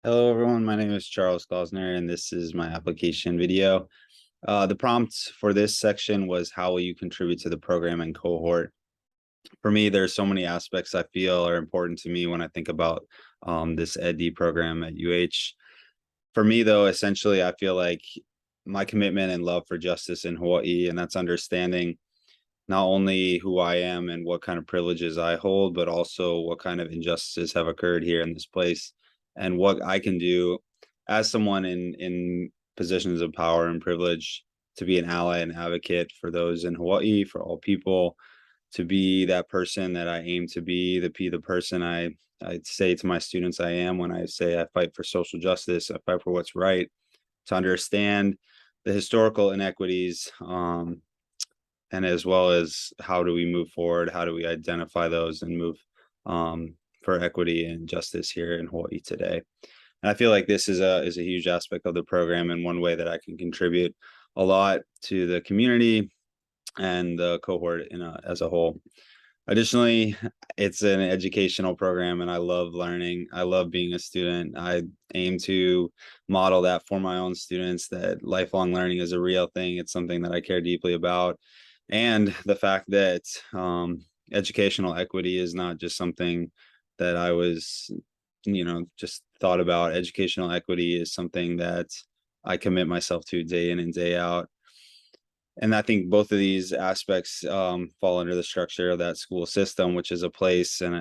Hello, everyone. My name is Charles Klausner, and this is my application video. The prompt for this section was, how will you contribute to the program and cohort? For me, there's so many aspects I feel are important to me when I think about this EdD program at UH. For me, though, essentially, I feel like my commitment and love for justice in Hawaii, and that's understanding not only who I am and what kind of privileges I hold, but also what kind of injustices have occurred here in this place and what I can do as someone in positions of power and privilege to be an ally and advocate for those in Hawaii, for all people, to be that person that I aim to be the person I say to my students I am when I say I fight for social justice, I fight for what's right, to understand the historical inequities, and as well as how do we move forward, how do we identify those and move for equity and justice here in Hawaii today. And I feel like this is a huge aspect of the program and one way that I can contribute a lot to the community and the cohort as a whole. Additionally, it's an educational program and I love learning. I love being a student. I aim to model that for my own students, that lifelong learning is a real thing. It's something that I care deeply about. And the fact that educational equity is not just something that I was, just thought about. Educational equity is something that I commit myself to day in and day out. And I think both of these aspects fall under the structure of that school system, which is a place and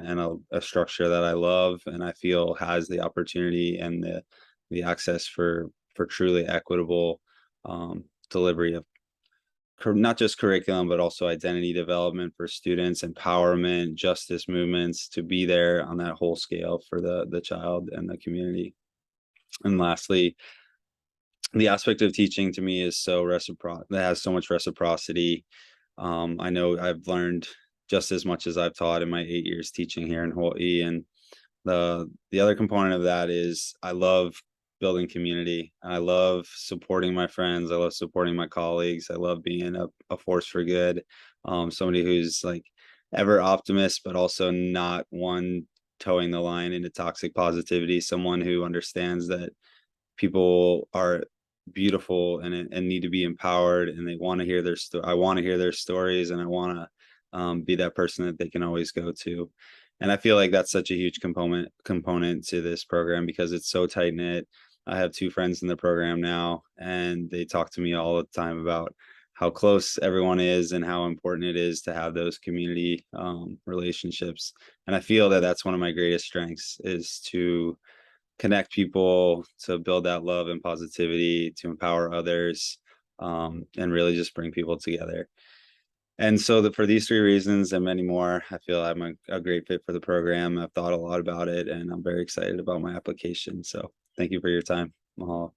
a structure that I love and I feel has the opportunity and the access for truly equitable delivery of not just curriculum, but also identity development for students, empowerment, justice movements, to be there on that whole scale for the child and the community. And lastly, the aspect of teaching to me is so reciprocal, that has so much reciprocity. I know I've learned just as much as I've taught in my 8 years teaching here in Hawaii. And the other component of that is I love building community. I love supporting my friends. I love supporting my colleagues. I love being a force for good. Somebody who's like ever optimist, but also not one towing the line into toxic positivity. Someone who understands that people are beautiful and need to be empowered, and they want to hear their story. I want to hear their stories, and I want to be that person that they can always go to. And I feel like that's such a huge component to this program because it's so tight knit. I have two friends in the program now, and they talk to me all the time about how close everyone is and how important it is to have those community relationships. And I feel that that's one of my greatest strengths, is to connect people, to build that love and positivity, to empower others, and really just bring people together. And so for these three reasons and many more, I feel I'm a great fit for the program. I've thought a lot about it and I'm very excited about my application. So thank you for your time. Mahalo.